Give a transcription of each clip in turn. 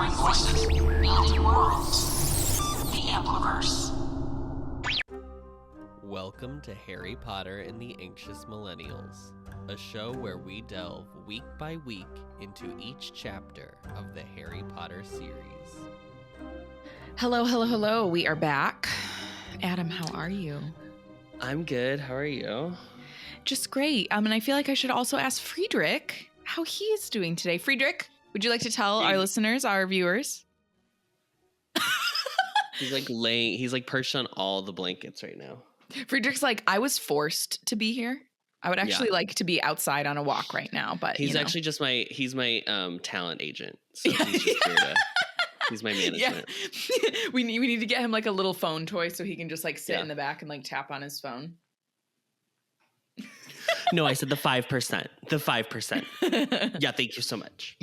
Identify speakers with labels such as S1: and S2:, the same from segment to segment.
S1: Gathering voices. Building worlds. The Ampliverse.
S2: Welcome to Harry Potter and the Anxious Millennials, a show where we delve week by week into each chapter of the Harry Potter series.
S3: Hello. We are back. Adam, how are you?
S2: I'm good. How are you?
S3: Just great. And I feel like I should also ask Friedrich how he is doing today. Friedrich, would you like to tell our listeners, our viewers?
S2: He's like perched on all the blankets right now.
S3: Friedrich's like, I was forced to be here. I would actually like to be outside on a walk right now, but
S2: he's actually just my talent agent. So he's just here to, he's my management.
S3: Yeah. we need to get him like a little phone toy so he can just like sit in the back and like tap on his phone.
S2: No, I said the 5%. The 5%. Yeah, thank you so much.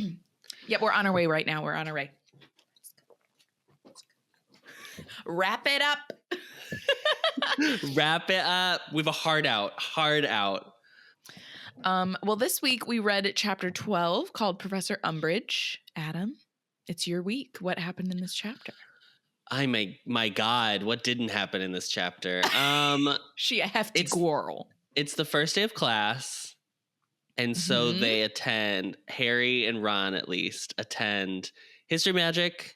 S3: Yep, we're on our way right now. We're on our way. Wrap it up.
S2: Wrap it up. We have a hard out.
S3: Well, this week we read chapter 12 called Professor Umbridge. Adam, it's your week. What happened in this chapter?
S2: My God, what didn't happen in this chapter?
S3: She a hefty girl.
S2: It's the first day of class, and so they attend, Harry and Ron at least, attend History Magic,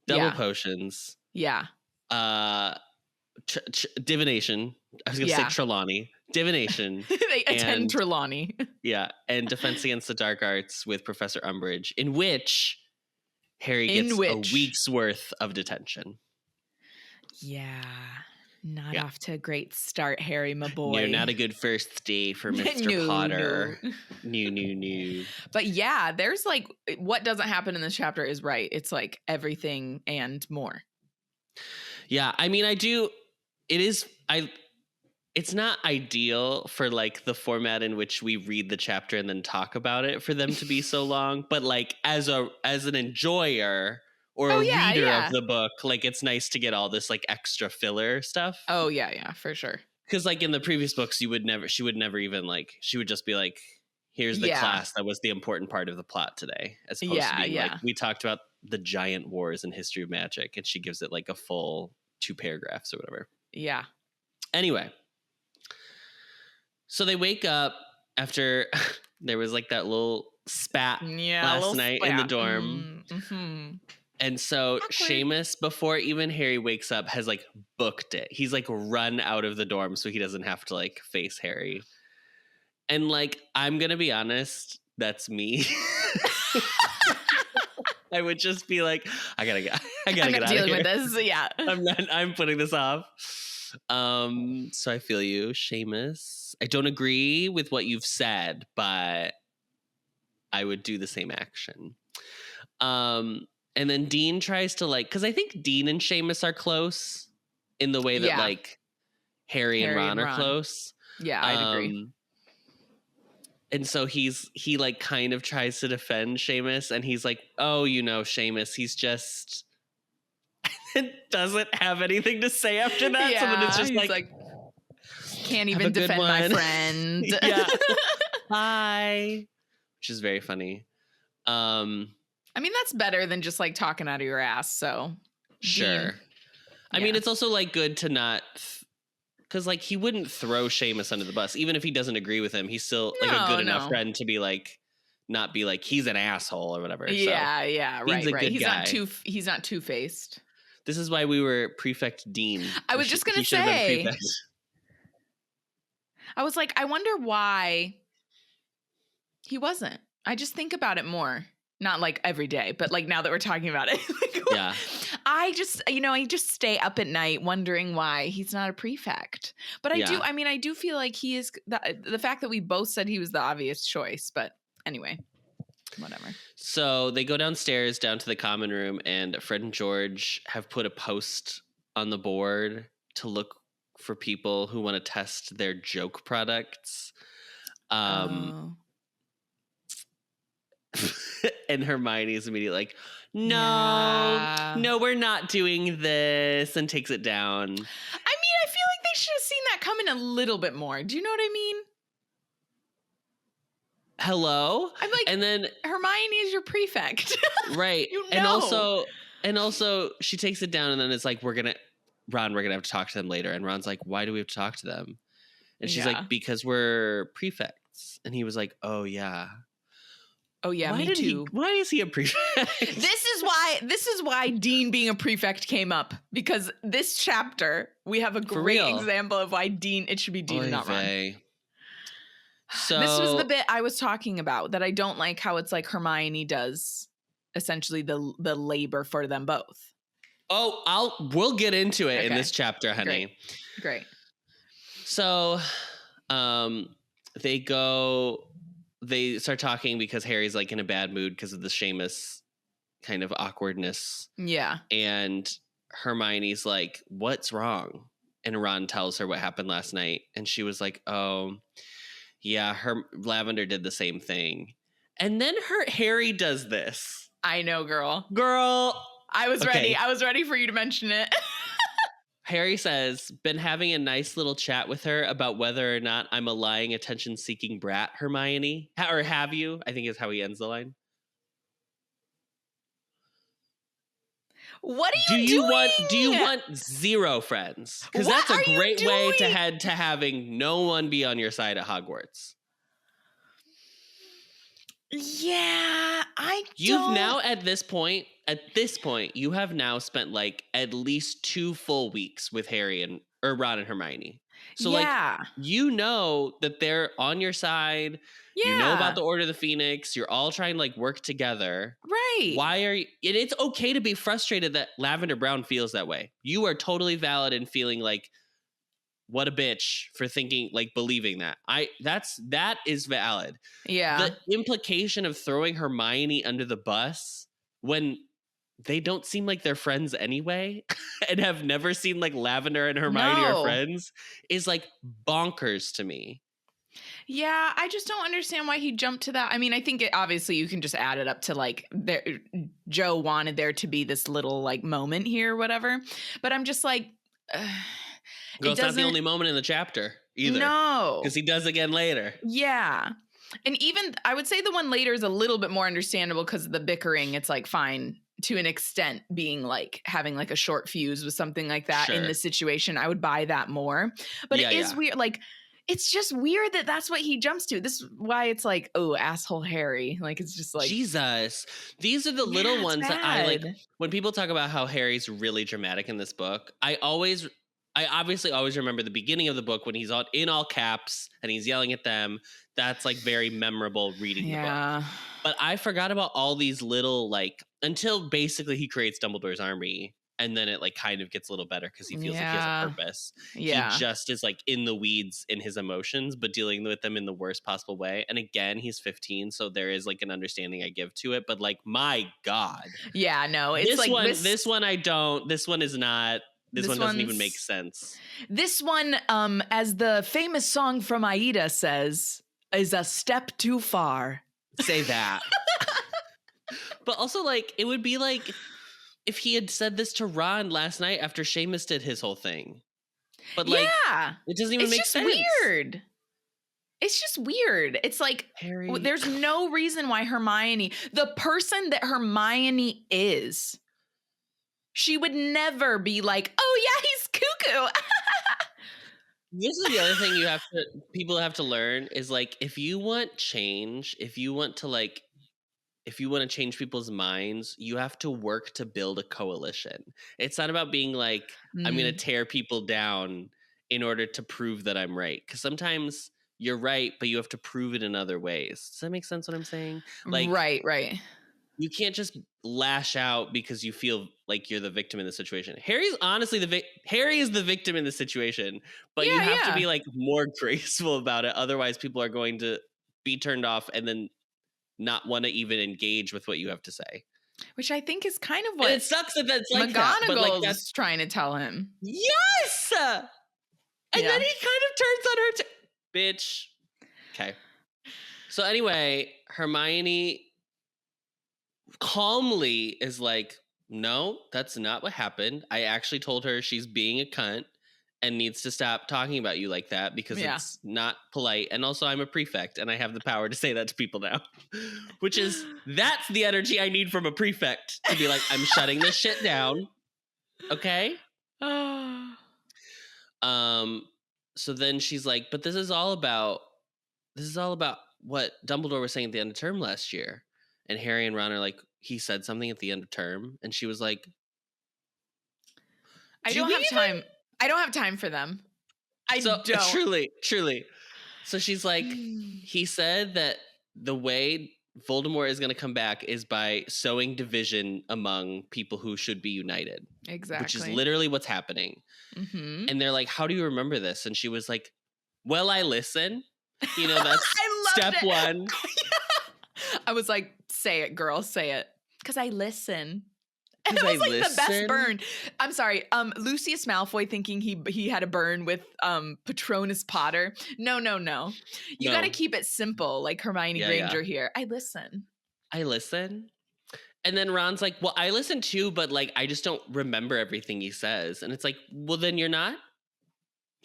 S2: Double Potions.
S3: Yeah.
S2: Divination. I was going to say Trelawney. Divination.
S3: They attend Trelawney.
S2: Yeah, and Defense Against the Dark Arts with Professor Umbridge, in which Harry gets a week's worth of detention.
S3: Yeah. Not off to a great start, Harry, my boy.
S2: No, not a good first day for Mr. Potter. No.
S3: But yeah, there's like, what doesn't happen in this chapter is right. It's like everything and more.
S2: Yeah, I mean, it's not ideal for like the format in which we read the chapter and then talk about it for them to be so long. But like as an enjoyer or a reader of the book, like it's nice to get all this like extra filler stuff.
S3: Oh yeah, for sure.
S2: Because like in the previous books, she would never even like, she would just be like, here's the class that was the important part of the plot today. As opposed to being like, we talked about the giant wars in History of Magic, and she gives it like a full 2 paragraphs or whatever.
S3: Yeah.
S2: Anyway. So they wake up after there was like that little spat last night in the dorm.
S3: Mm-hmm.
S2: And so Seamus, before even Harry wakes up, has like booked it. He's like run out of the dorm so he doesn't have to like face Harry. And like, I'm going to be honest, that's me. I would just be like, I gotta get out of here.
S3: With this. Yeah.
S2: I'm putting this off. So I feel you, Seamus. I don't agree with what you've said, but I would do the same action. And then Dean tries to like, because I think Dean and Seamus are close in the way that like Harry and Ron are close.
S3: Yeah, I'd agree.
S2: And so he like kind of tries to defend Seamus, and he's like, oh, Seamus, he's just doesn't have anything to say after that.
S3: Yeah,
S2: so then it's just like
S3: can't even defend my friend.
S2: Yeah. Hi. Which is very funny.
S3: I mean, that's better than just like talking out of your ass. So
S2: sure. I mean, it's also like good to not, because like he wouldn't throw Seamus under the bus, even if he doesn't agree with him. He's still like a good enough friend to be like, not be like he's an asshole or whatever.
S3: Yeah,
S2: so,
S3: right.
S2: He's
S3: not two-faced.
S2: This is why we were Prefect Dean.
S3: I was just gonna say. I was like, I wonder why he wasn't. I just think about it more. Not like every day, but like now that we're talking about it.
S2: Yeah.
S3: I just stay up at night wondering why he's not a prefect. But I do feel like he is, the fact that we both said he was the obvious choice. But anyway, whatever.
S2: So they go downstairs down to the common room, and Fred and George have put a post on the board to look for people who want to test their joke products. And Hermione is immediately like, no, we're not doing this, and takes it down. I mean,
S3: I feel like they should have seen that coming a little bit more. Do you know what I mean?
S2: hello?
S3: I'm like,
S2: and then
S3: Hermione is your prefect.
S2: right.
S3: You know.
S2: And also she takes it down and then it's like, Ron, we're gonna have to talk to them later. And Ron's like, why do we have to talk to them? And she's like, because we're prefects. And he was like, oh yeah.
S3: Oh yeah, me too.
S2: Why is he a prefect?
S3: This is why Dean being a prefect came up, because this chapter we have a great example of why it should be Dean and not Ron.
S2: So
S3: this was the bit I was talking about, that I don't like how it's like Hermione does essentially the labor for them both.
S2: Oh, we'll get into it in this chapter, honey.
S3: Great.
S2: So, they start talking because Harry's like in a bad mood because of the Seamus kind of awkwardness.
S3: Yeah.
S2: And Hermione's like, what's wrong? And Ron tells her what happened last night. And she was like, oh, yeah, Lavender did the same thing. And then Harry does this.
S3: I know, girl.
S2: I
S3: was ready. I was ready for you to mention it.
S2: Harry says, been having a nice little chat with her about whether or not I'm a lying, attention-seeking brat, Hermione. Or have you? I think is how he ends the line.
S3: What are you doing?
S2: Do you want zero friends? Because that's a great way to head to having no one be on your side at Hogwarts.
S3: Yeah,
S2: You've now at this point, you have now spent like at least 2 full weeks with Harry or Ron and Hermione. So like, you know that they're on your side. Yeah. You know about the Order of the Phoenix. You're all trying to like work together.
S3: Right.
S2: Why are you? It's okay to be frustrated that Lavender Brown feels that way. You are totally valid in feeling like, what a bitch for thinking, like, believing that. That is valid.
S3: Yeah.
S2: The implication of throwing Hermione under the bus when they don't seem like they're friends anyway and have never seen like Lavender and Hermione are friends is like bonkers to me.
S3: Yeah, I just don't understand why he jumped to that. I mean, I think obviously you can just add it up to like Joe wanted there to be this little like moment here or whatever. But I'm just like...
S2: it's not the only moment in the chapter either.
S3: No.
S2: Because he does again later.
S3: Yeah. And even, I would say the one later is a little bit more understandable because of the bickering. It's like fine to an extent being like having like a short fuse with something like that in this situation. I would buy that more. But it is weird. Like, it's just weird that that's what he jumps to. This is why it's like, oh, asshole Harry. Like, it's just like.
S2: Jesus. These are the little ones that I like. When people talk about how Harry's really dramatic in this book, I obviously always remember the beginning of the book when he's in all caps and he's yelling at them. That's like very memorable reading the book. But I forgot about all these little like until basically he creates Dumbledore's army and then it like kind of gets a little better because he feels like he has a purpose. Yeah. He just is like in the weeds in his emotions, but dealing with them in the worst possible way. And again, he's 15, so there is like an understanding I give to it. But like, my God.
S3: Yeah, no, it's
S2: this
S3: like
S2: one. This one I don't. This one is not. This one doesn't even make sense.
S3: This one, as the famous song from Aida says, is a step too far.
S2: Say that. But also, like, it would be like if he had said this to Ron last night after Seamus did his whole thing. But like, it doesn't even make sense.
S3: Weird. It's just weird. It's like, Harry. There's no reason why Hermione, the person that Hermione is, she would never be like, oh yeah, he's cuckoo.
S2: This is the other thing people have to learn is like, if you want change, if you want to change people's minds, you have to work to build a coalition. It's not about being like, I'm going to tear people down in order to prove that I'm right. Because sometimes you're right, but you have to prove it in other ways. Does that make sense what I'm saying? Like,
S3: right.
S2: You can't just lash out because you feel like you're the victim in the situation. Harry's honestly Harry is the victim in the situation, but you have to be like more graceful about it. Otherwise, people are going to be turned off and then not want to even engage with what you have to say.
S3: Which I think is kind of what
S2: and it sucks that that's like
S3: McGonagall is trying to tell him.
S2: Yes! And then he kind of turns on her bitch. Okay. So anyway, Hermione calmly is like, no, that's not what happened. I actually told her she's being a cunt and needs to stop talking about you like that because it's not polite. And also, I'm a prefect and I have the power to say that to people now, that's the energy I need from a prefect to be like, I'm shutting this shit down. Okay. So then she's like, but this is all about what Dumbledore was saying at the end of term last year. And Harry and Ron are like, he said something at the end of term. And she was like,
S3: I don't have time. I don't have time for them. I don't.
S2: Truly. So she's like, he said that the way Voldemort is going to come back is by sowing division among people who should be united.
S3: Exactly.
S2: Which is literally what's happening. Mm-hmm. And they're like, how do you remember this? And she was like, well, I listen. You know, that's step one.
S3: I was like, say it, girl, say it. Because I listen. And it was like the best burn. I'm sorry. Lucius Malfoy thinking he had a burn with Patronus Potter. No. You got to keep it simple, like Hermione Granger here. I listen.
S2: And then Ron's like, well, I listen too, but like I just don't remember everything he says. And it's like, well, then you're not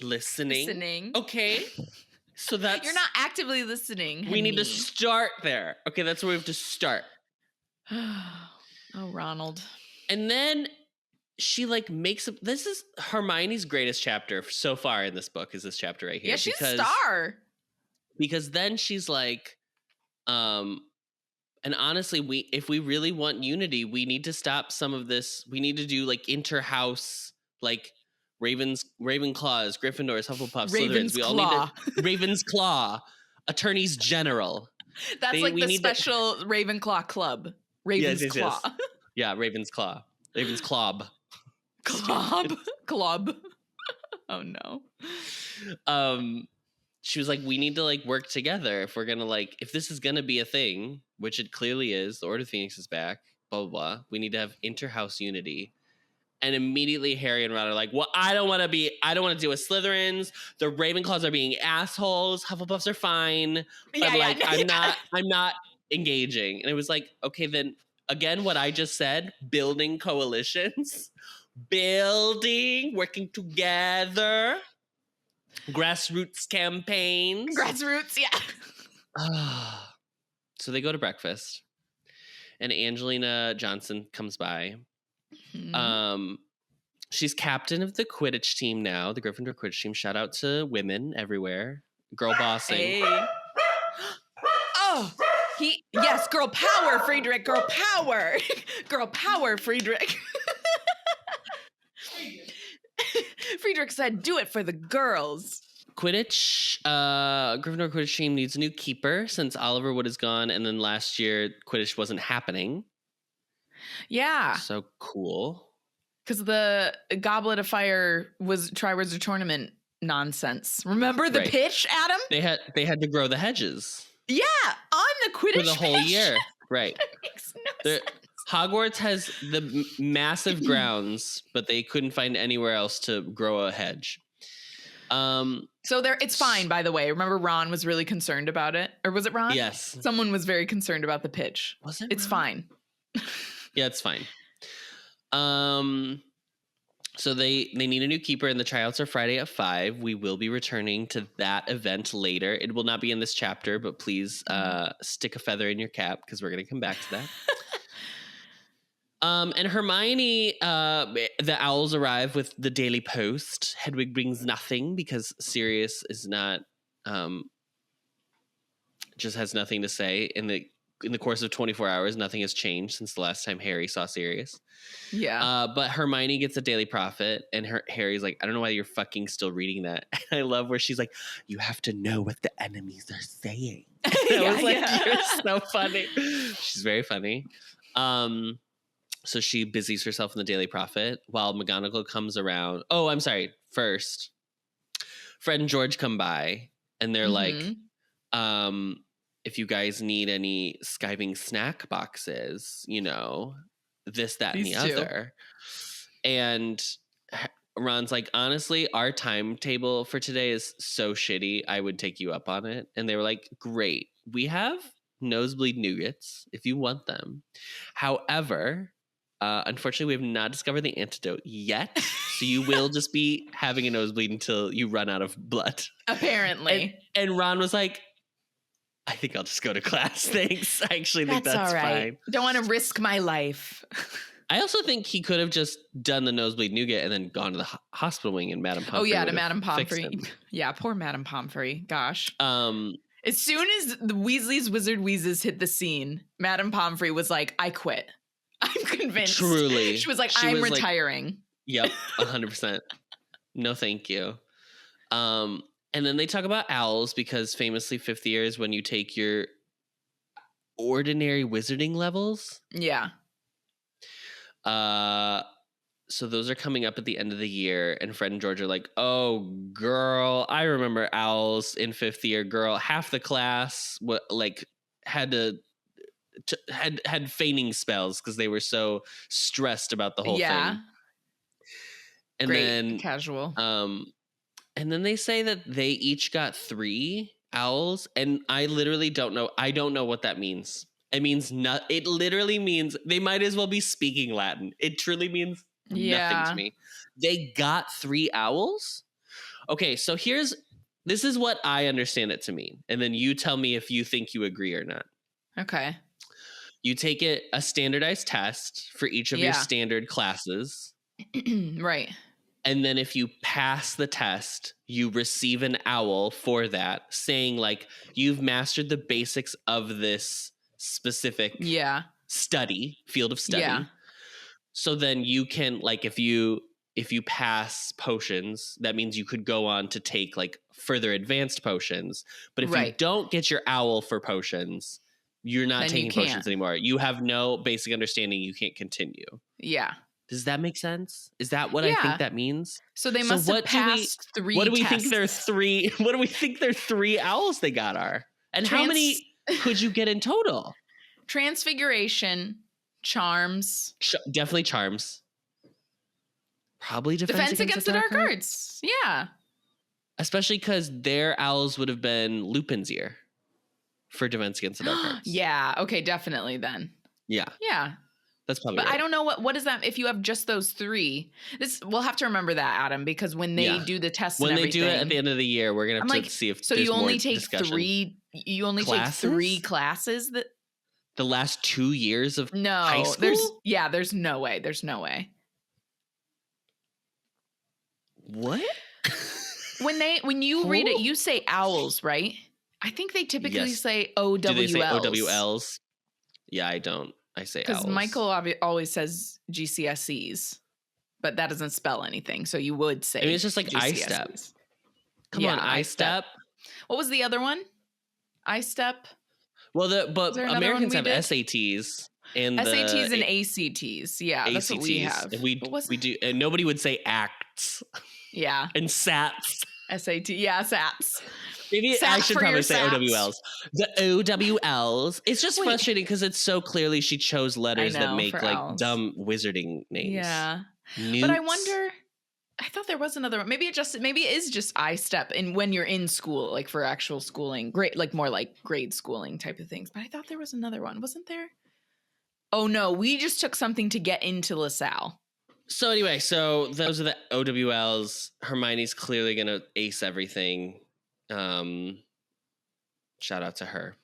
S2: listening. Okay. So that's...
S3: You're not actively listening.
S2: We need to start there. Okay, that's where we have to start.
S3: Oh, Ronald.
S2: And then she like makes up. This is Hermione's greatest chapter so far in this book. Is this chapter right here?
S3: Yeah, she's a star.
S2: Because then she's like, and honestly, if we really want unity, we need to stop some of this. We need to do like interhouse, like Ravenclaws, Gryffindors, Hufflepuffs, Slytherins. We all need to Ravensclaw, Attorneys General.
S3: That's like the special Ravenclaw club. Ravensclaw.
S2: Yes. Yeah, Ravensclaw. Ravensclaw.
S3: Club. Oh no.
S2: She was like, we need to like work together if we're gonna like, if this is gonna be a thing, which it clearly is. The Order of Phoenix is back. Blah blah blah. We need to have interhouse unity. And immediately Harry and Ron are like, well, I don't want to deal with Slytherins. The Ravenclaws are being assholes. Hufflepuffs are fine. But I'm not engaging. And it was like, okay, then again, what I just said, building coalitions, working together, grassroots campaigns. So they go to breakfast and Angelina Johnson comes by. Mm-hmm. She's captain of the Quidditch team now, the Gryffindor Quidditch team. Shout out to women everywhere. Girl bossing.
S3: Hey. Yes, girl power, Friedrich. Girl power. Girl power, Friedrich. Friedrich said, do it for the girls.
S2: Quidditch, Gryffindor Quidditch team needs a new keeper since Oliver Wood is gone. And then last year, Quidditch wasn't happening.
S3: Yeah.
S2: So cool.
S3: Because the Goblet of Fire was Triwizard Tournament nonsense. Remember the pitch, Adam?
S2: They had to grow the hedges.
S3: Yeah, on the Quidditch
S2: for the whole
S3: pitch.
S2: year, right?
S3: That makes no sense.
S2: Hogwarts has the massive grounds, but they couldn't find anywhere else to grow a hedge.
S3: So it's fine, by the way. Remember Ron was really concerned about it? Or was it Ron?
S2: Yes.
S3: Someone was very concerned about the pitch.
S2: Was it
S3: It's
S2: Ron?
S3: Fine.
S2: Yeah, it's fine. So they need a new keeper, and the tryouts are Friday at 5. We will be returning to that event later. It will not be in this chapter, but please stick a feather in your cap because we're going to come back to that. And Hermione, the owls arrive with the Daily Post. Hedwig brings nothing because Sirius is not, just has nothing to say. In the course of 24 hours, nothing has changed since the last time Harry saw Sirius.
S3: Yeah.
S2: But Hermione gets a Daily Prophet, and Harry's like, I don't know why you're fucking still reading that. And I love where she's like, you have to know what the enemies are saying. I was like, you're so funny. She's very funny. So she busies herself in the Daily Prophet while McGonagall comes around. Oh, I'm sorry. First, Fred and George come by, and they're like, if you guys need any skiving snack boxes, you know, this, that, and the other. And Ron's like, honestly, our timetable for today is so shitty. I would take you up on it. And they were like, great. We have nosebleed nougats if you want them. However, Unfortunately, we have not discovered the antidote yet. So you will just be having a nosebleed until you run out of blood.
S3: Apparently.
S2: And Ron was like, I think I'll just go to class. Thanks. I actually think that's
S3: all right.
S2: fine.
S3: Don't want to risk my life.
S2: I also think he could have just done the nosebleed nougat and then gone to the hospital wing and Madame Pomfrey.
S3: Oh yeah, to Madame Pomfrey. Yeah, poor Madame Pomfrey. Gosh. As soon as the Weasley's Wizard Wheezes hit the scene, Madame Pomfrey was like, I quit. I'm convinced.
S2: Truly.
S3: She was like, I'm retiring. Like,
S2: yep, 100%. No, thank you. And then they talk about owls because famously 5th year is when you take your ordinary wizarding levels.
S3: Yeah.
S2: So those are coming up at the end of the year, and Fred and George are like, oh, girl, I remember owls in 5th year, girl. Half the class had feigning spells because they were so stressed about the whole thing. And
S3: great,
S2: then
S3: casual.
S2: And then they say that they each got 3 owls, and I literally don't know. I don't know what that means. It means not. It literally means they might as well be speaking Latin. It truly means nothing to me. They got 3 owls. Okay, so this is what I understand it to mean, and then you tell me if you think you agree or not.
S3: Okay.
S2: You take a standardized test for each of your standard classes.
S3: Right.
S2: And then if you pass the test, you receive an owl for that, saying like you've mastered the basics of this specific field of study. Yeah. So then you can, like, if you pass potions, that means you could go on to take like further advanced potions. But if you don't get your owl for potions, you're not taking potions anymore. You have no basic understanding. You can't continue. Yeah. Does that make sense? Is that what I think that means?
S3: So they must have passed 3
S2: What do we
S3: tests.
S2: think their 3? What do we think their 3 owls they got are? And how many could you get in total?
S3: Transfiguration, charms.
S2: Definitely charms. Probably
S3: defense against the dark arts. Yeah.
S2: Especially because their owls would have been Lupin's ear for defense against the dark arts.
S3: Yeah. Okay. Definitely then.
S2: Yeah.
S3: Yeah.
S2: That's probably
S3: But
S2: right.
S3: I don't know what is that if you have just those 3. We'll have to remember that, Adam, because when they do the tests
S2: when they do it at the end of the year, we're gonna have to see if
S3: so
S2: there's
S3: you only
S2: more
S3: take
S2: discussion.
S3: 3 you only
S2: classes?
S3: take 3 classes that
S2: the last 2 years of high school?
S3: There's no way. There's no way.
S2: What?
S3: When you read it, you say owls, right? I think they typically say OWLs.
S2: Do they say OWLs? Yeah, I don't. I say owls.
S3: Because Michael always says GCSEs, but that doesn't spell anything. So you would say.
S2: I mean, it's just like
S3: GCSEs.
S2: I-step. Come on, I-step.
S3: What was the other one? I-step.
S2: Well, but Americans have SATs and
S3: SATs and ACTs. Yeah, that's what we have.
S2: And we do, and nobody would say ACTs.
S3: Yeah,
S2: and SATs.
S3: SAT. Yeah, SATs.
S2: Maybe I should probably say OWLs. The OWLs. It's just frustrating because it's so clearly she chose letters that make like owls. Dumb wizarding names.
S3: Yeah.
S2: Newts.
S3: But I wonder, I thought there was another one. Maybe it is just I-step in when you're in school, like for actual schooling, more like grade schooling type of things. But I thought there was another one. Wasn't there? Oh no, we just took something to get into LaSalle.
S2: So anyway, those are the OWLs. Hermione's clearly going to ace everything. Shout out to her.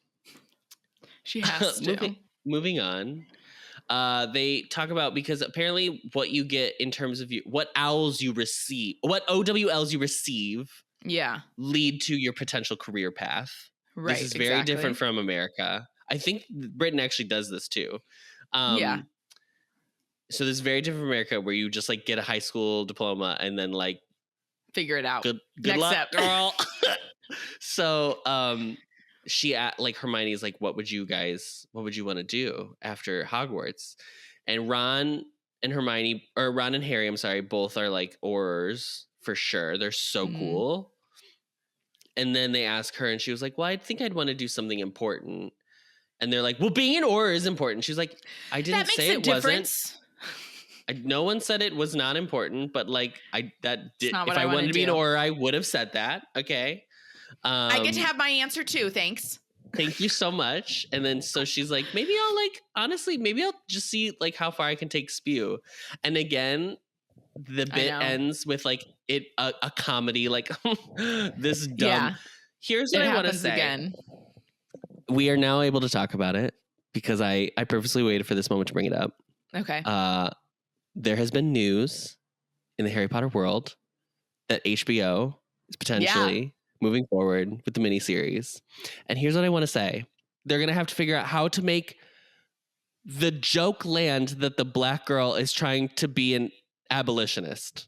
S3: She has to.
S2: Moving on. They talk about, because apparently what you get in terms of what owls you receive, what OWLs you receive, lead to your potential career path. Right. This is very different from America. I think Britain actually does this too. So this is very different from America, where you just like get a high school diploma and then like
S3: figure it out.
S2: Good
S3: Next
S2: luck,
S3: step.
S2: girl. So she like Hermione's like, what would you want to do after Hogwarts? And Ron and Harry, I'm sorry, both are like Aurors for sure. They're so cool. And then they ask her, and she was like, well, I think I'd want to do something important. And they're like, well, being an Auror is important. She's like, I didn't say it wasn't. No one said it was not important, but like if I wanted to be an Auror, I would have said that. Okay.
S3: I get to have my answer too. Thanks.
S2: Thank you so much. And then so she's like, maybe I'll honestly, maybe I'll just see how far I can take spew. And again, the bit ends with a comedy, this dumb.
S3: Yeah.
S2: Here's what I want to say.
S3: Again.
S2: We are now able to talk about it because I purposely waited for this moment to bring it up.
S3: Okay.
S2: There has been news in the Harry Potter world that HBO is potentially moving forward with the miniseries. And here's what I want to say. They're going to have to figure out how to make the joke land that the black girl is trying to be an abolitionist.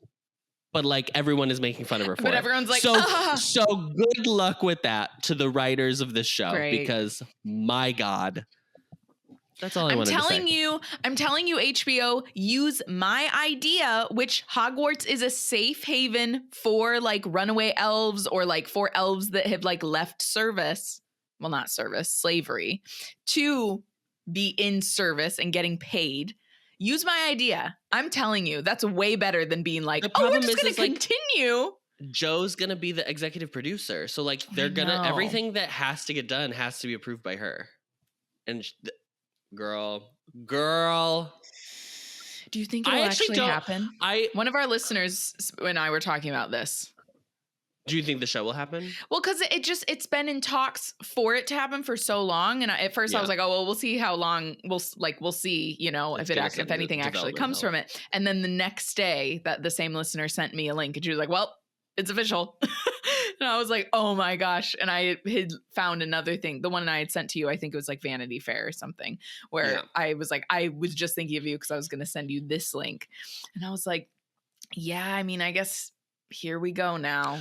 S2: But everyone is making fun of her for it.
S3: But everyone's like,
S2: so good luck with that to the writers of this show.
S3: Great.
S2: Because my God. That's all I wanted to say.
S3: I'm telling you, HBO, use my idea, which Hogwarts is a safe haven for runaway elves or for elves that have left service. Well, not service, slavery, to be in service and getting paid. Use my idea. I'm telling you, that's way better than being we're just going to continue.
S2: Joe's going to be the executive producer. So they're going to, everything that has to get done has to be approved by her. And girl.
S3: Do you think it'll actually happen? One of our listeners and I were talking about this.
S2: Do you think the show will happen?
S3: Well, because it's been in talks for it to happen for so long, and at first I was like, oh well, we'll see how long we'll see, if anything actually comes from it. And then the next day, that the same listener sent me a link, and she was like, well, it's official. And I was like, oh my gosh. And I had found another thing. The one I had sent to you, I think it was Vanity Fair or something, where I was like, I was just thinking of you because I was going to send you this link. And I was like, yeah, I mean, I guess here we go now.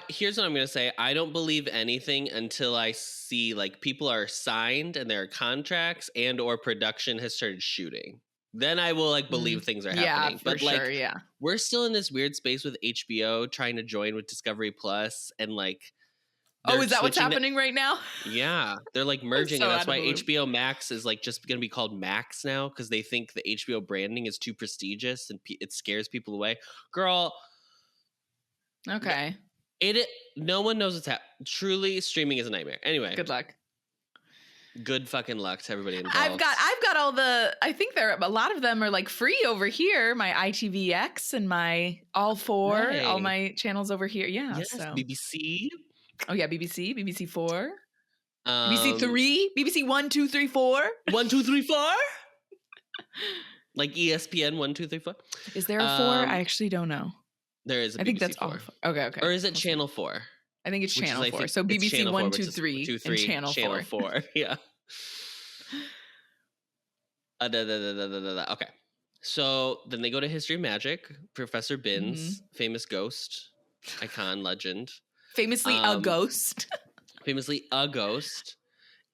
S2: Here's what I'm going to say. I don't believe anything until I see people are signed and there are contracts and or production has started shooting. Then I will believe things are happening.
S3: But sure,
S2: we're still in this weird space with HBO trying to join with Discovery Plus and
S3: oh, is that what's happening right now?
S2: Yeah, they're merging, and that's why HBO Max is just going to be called Max now because they think the HBO branding is too prestigious and it scares people away. Girl,
S3: okay,
S2: no one knows what's happening. Truly, streaming is a nightmare. Anyway,
S3: good luck.
S2: Good fucking luck to everybody involved.
S3: I've got all the. I think a lot of them are free over here. My ITVX and my all my channels over here. Yeah,
S2: yes,
S3: so.
S2: BBC.
S3: Oh yeah, BBC, BBC 4, BBC 3, BBC 1, 2, 3, 4,
S2: 1, 2, 3, 4. ESPN 1, 2, 3, 4.
S3: Is there a 4? I actually don't know.
S2: There is. I
S3: think
S2: BBC
S3: that's
S2: 4.
S3: Okay.
S2: Or is it Channel 4?
S3: I think it's Channel 4. So BBC 1, 2, 3, and Channel
S2: 4. Yeah. Okay. So then they go to History of Magic. Professor Binns, famous ghost, icon, legend.
S3: Famously a ghost.
S2: Famously a ghost.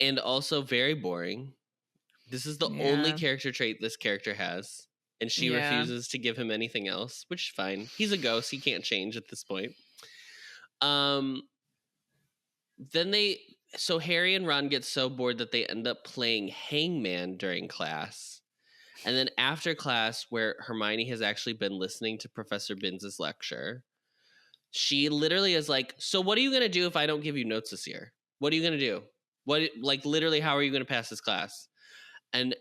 S2: And also very boring. This is the only character trait this character has. And she refuses to give him anything else, which is fine. He's a ghost. He can't change at this point. So Harry and Ron get so bored that they end up playing hangman during class. And then after class, where Hermione has actually been listening to Professor Binns' lecture, she literally is like, so what are you going to do if I don't give you notes this year? What are you going to do? Literally, how are you going to pass this class? And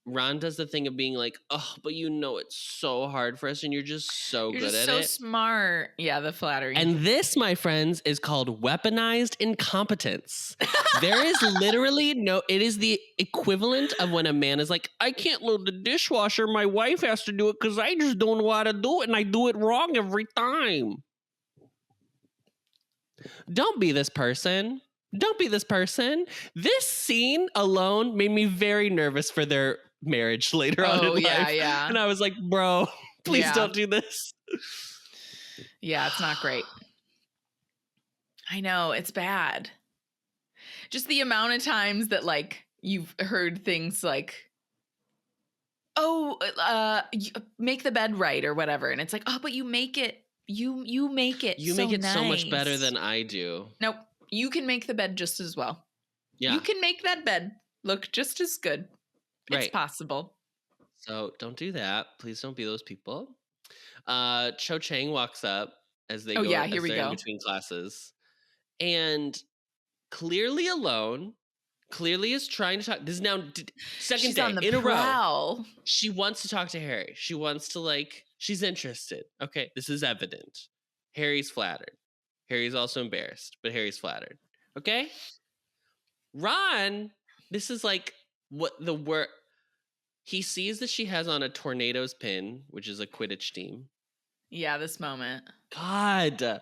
S2: Ron does the thing of being like, oh, but it's so hard for us and you're just so good at it.
S3: You're so smart. Yeah, the flattery.
S2: And this, my friends, is called weaponized incompetence. There is literally it is the equivalent of when a man is like, I can't load the dishwasher. My wife has to do it because I just don't know how to do it and I do it wrong every time. Don't be this person. Don't be this person. This scene alone made me very nervous for their marriage later on in life.
S3: Yeah.
S2: And I was like, bro, please don't do this.
S3: Yeah, it's not great. I know, it's bad. Just the amount of times that you've heard things like, oh, make the bed right or whatever. And it's like, oh, but you make it. You make it
S2: so much better than I do.
S3: Nope. You can make the bed just as well.
S2: Yeah.
S3: You can make that bed look just as good. It's possible.
S2: So don't do that. Please don't be those people. Cho Chang walks up as they go.
S3: Here we go.
S2: In between classes. And clearly alone, clearly is trying to talk. This is now second
S3: She's
S2: day
S3: on the
S2: in a row.
S3: prowl.
S2: She wants to talk to Harry. She wants to, like, she's interested. Okay, this is evident. Harry's flattered. Harry's also embarrassed, but Harry's flattered. Okay? Ron, this is like what the word. He sees that she has on a Tornadoes pin, which is a Quidditch team.
S3: Yeah, this moment.
S2: God. This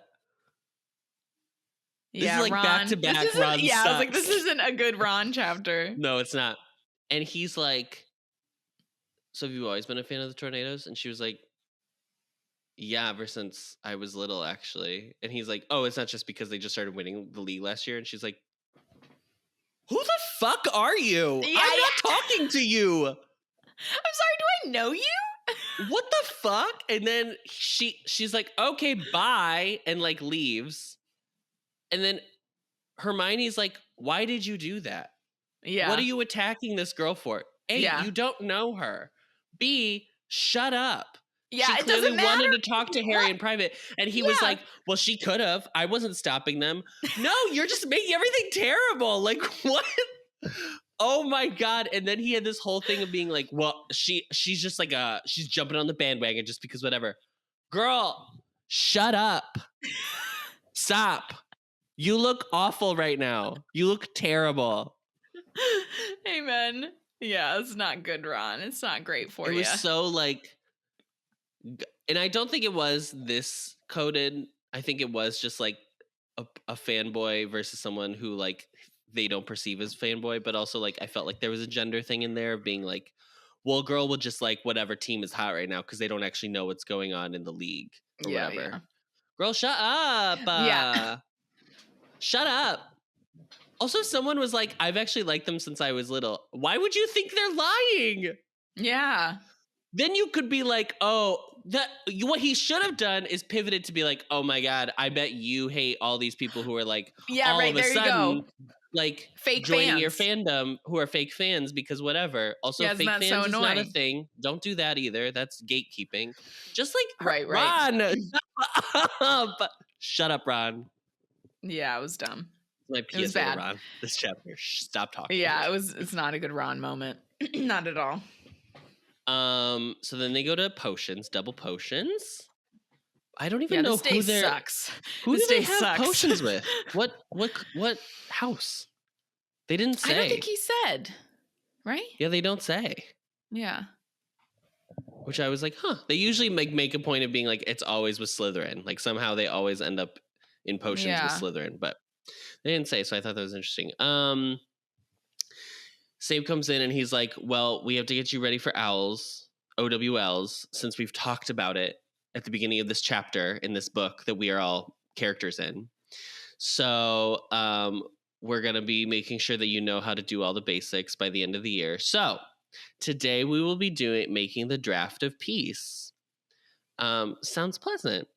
S3: Yeah,
S2: is like
S3: Ron.
S2: back-to-back Ron
S3: Yeah,
S2: sucks.
S3: I was like, this isn't a good Ron chapter.
S2: No, it's not. And he's like, so have you always been a fan of the Tornadoes? And she was like, yeah, ever since I was little, actually. And he's like, oh, it's not just because they just started winning the league last year. And she's like, who the fuck are you?
S3: Yeah,
S2: I'm not talking to you.
S3: I'm sorry, do I know you?
S2: What the fuck? And then she's like, okay, bye, and like leaves. And then Hermione's like, why did you do that?
S3: Yeah.
S2: What are you attacking this girl for? A, you don't know her. B, shut up.
S3: Yeah,
S2: she
S3: it
S2: clearly
S3: doesn't matter.
S2: wanted to talk to Harry in private. And he was like, well, she could have. I wasn't stopping them. No, you're just making everything terrible. Like, what? Oh my God. And then he had this whole thing of being like, well, she's just like she's jumping on the bandwagon just because whatever. Girl, shut up. Stop. You look awful right now. You look terrible.
S3: Amen. Yeah, it's not good, Ron. It's not great for you.
S2: It was so like, and I don't think it was this coded. I think it was just like a fanboy versus someone who like they don't perceive as fanboy, but also like I felt like there was a gender thing in there of being like, well, a girl will just like whatever team is hot right now because they don't actually know what's going on in the league or whatever. Yeah. Girl, shut up. Shut up. Also, someone was like, I've actually liked them since I was little. Why would you think they're lying?
S3: Yeah.
S2: Then you could be like, oh, what he should have done is pivoted to be like, oh my God, I bet you hate all these people who are like, all of a sudden, like
S3: fake
S2: joining
S3: fans.
S2: your fandom who are fake fans because whatever. Also, fake fans is not a thing. Don't do that either. That's gatekeeping. Just like Ron, shut up. Shut up, Ron.
S3: Yeah, it was dumb.
S2: My PSA to Ron this chapter. Stop talking.
S3: Yeah, it's not a good Ron moment. Not at all.
S2: So then they go to potions, double potions. I don't even know who they're.
S3: Sucks.
S2: Who do they have potions with? What house? They didn't say.
S3: I don't think he said. Right?
S2: Yeah, they don't say.
S3: Yeah.
S2: Which I was like, huh. They usually make a point of being like, it's always with Slytherin. Like somehow they always end up in potions with Slytherin, but they didn't say. So I thought that was interesting. Snape comes in and he's like, well, we have to get you ready for OWLs, since we've talked about it at the beginning of this chapter in this book that we are all characters in. So we're going to be making sure that you know how to do all the basics by the end of the year. So today we will be making the draft of peace. Sounds pleasant.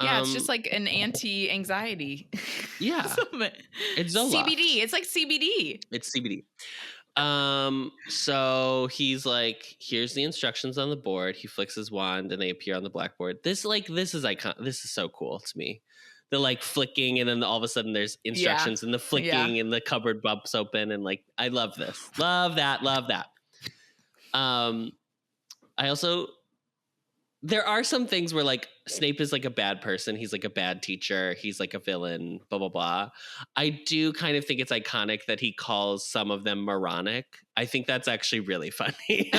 S3: Yeah, it's just like an anti-anxiety.
S2: Yeah. It's Zoloft.
S3: CBD. It's like CBD.
S2: It's CBD. So he's like, here's the instructions on the board. He flicks his wand and they appear on the blackboard. This is icon. This is so cool to me. The like flicking and then all of a sudden there's instructions and the flicking and the cupboard bumps open and like, I love this. Love that. I also, there are some things where like Snape is like a bad person. He's like a bad teacher. He's like a villain, blah, blah, blah. I do kind of think it's iconic that he calls some of them moronic. I think that's actually really funny.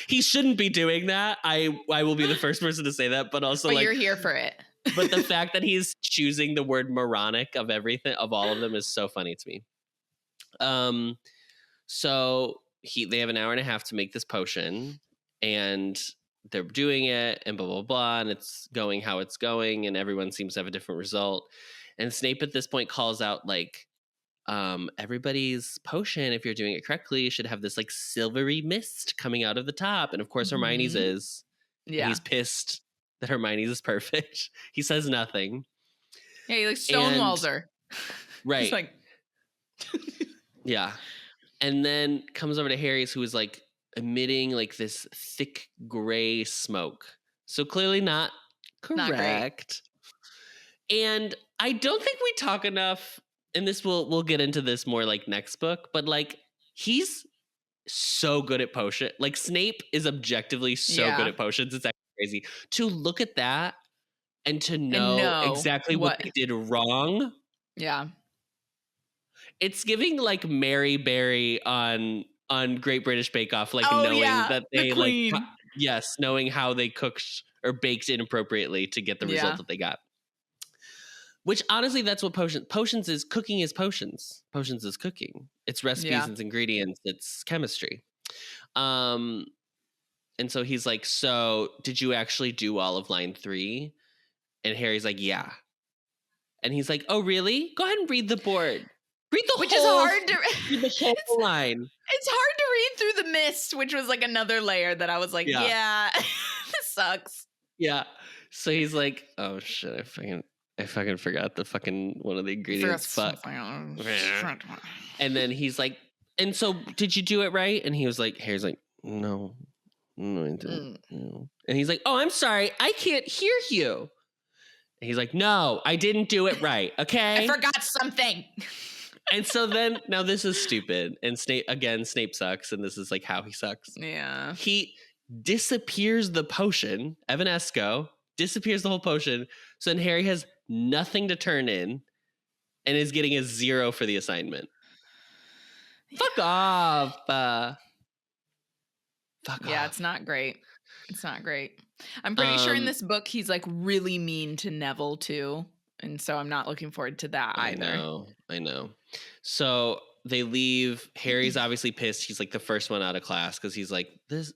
S2: He shouldn't be doing that. I will be the first person to say that, but also
S3: but
S2: like,
S3: you're here for it.
S2: But the fact that he's choosing the word moronic of everything, of all of them is so funny to me. So they have an hour and a half to make this potion and they're doing it and blah, blah, blah. And it's going how it's going. And everyone seems to have a different result. And Snape at this point calls out like, everybody's potion, if you're doing it correctly, should have this like silvery mist coming out of the top. And of course, Hermione's is. Yeah. He's pissed that Hermione's is perfect. He says nothing.
S3: Yeah, he like stonewalls her.
S2: Right.
S3: He's like.
S2: Yeah. And then comes over to Harry's, who is like emitting like this thick gray smoke. So clearly not correct. And I don't think we talk enough and this we'll get into this more like next book, but like he's so good at potion. Like Snape is objectively so good at potions. It's actually crazy to look at that and to know exactly what they did wrong.
S3: Yeah.
S2: It's giving like Mary Berry on Great British Bake Off, like knowing that they like knowing how they cooked or baked inappropriately to get the result that they got. Which honestly, that's what potions is. Cooking is potions. Potions is cooking. It's recipes, it's ingredients, it's chemistry. And so he's like, so did you actually do all of line 3? And Harry's like, yeah. And he's like, oh, really? Go ahead and read the board. Read the
S3: which
S2: whole,
S3: is hard to
S2: read the whole line.
S3: It's hard to read through the mist, which was like another layer that I was like, this sucks.
S2: Yeah. So he's like, oh shit, I fucking forgot the fucking one of the ingredients. Fuck. And then he's like, and so did you do it right? And he was like, Harry's like, no, I didn't. No. And he's like, oh, I'm sorry, I can't hear you. And he's like, no, I didn't do it right. Okay.
S3: I forgot something.
S2: And so then, now this is stupid. And Snape sucks. And this is like how he sucks.
S3: Yeah.
S2: He disappears the potion. Evanesco disappears the whole potion. So then Harry has nothing to turn in and is getting a 0 for the assignment. Fuck off. Fuck off.
S3: Yeah, it's not great. It's not great. I'm pretty sure in this book he's like really mean to Neville too. And so I'm not looking forward to that either.
S2: I know. So they leave. Harry's obviously pissed. He's like the first one out of class because he's like, this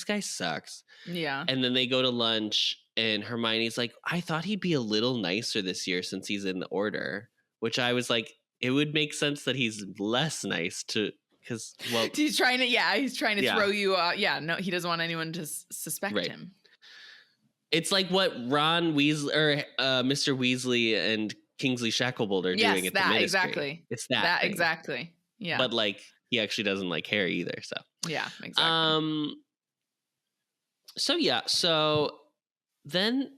S2: guy sucks.
S3: Yeah.
S2: And then they go to lunch and Hermione's like, I thought he'd be a little nicer this year since he's in the order. Which I was like, it would make sense that he's less nice to, because, well.
S3: He's trying to throw you no, he doesn't want anyone to suspect him.
S2: It's like what Ron Weasley or Mr. Weasley and Kingsley Shacklebolt are doing at the Ministry.
S3: Exactly.
S2: It's that thing.
S3: Exactly. Yeah.
S2: But like he actually doesn't like Harry either. So
S3: yeah, exactly.
S2: So then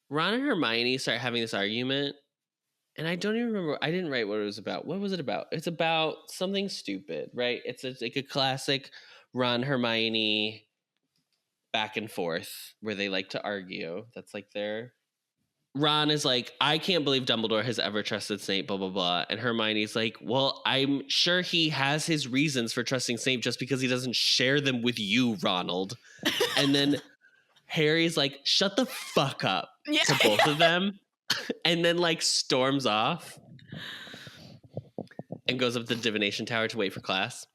S2: Ron and Hermione start having this argument, and I don't even remember. I didn't write what it was about. What was it about? It's about something stupid, right? It's like a classic Ron Hermione back and forth where they like to argue. That's like their. Ron is like, I can't believe Dumbledore has ever trusted Snape, blah, blah, blah. And Hermione's like, well, I'm sure he has his reasons for trusting Snape just because he doesn't share them with you, Ronald. And then Harry's like, shut the fuck up to both of them. And then like storms off and goes up to the divination tower to wait for class,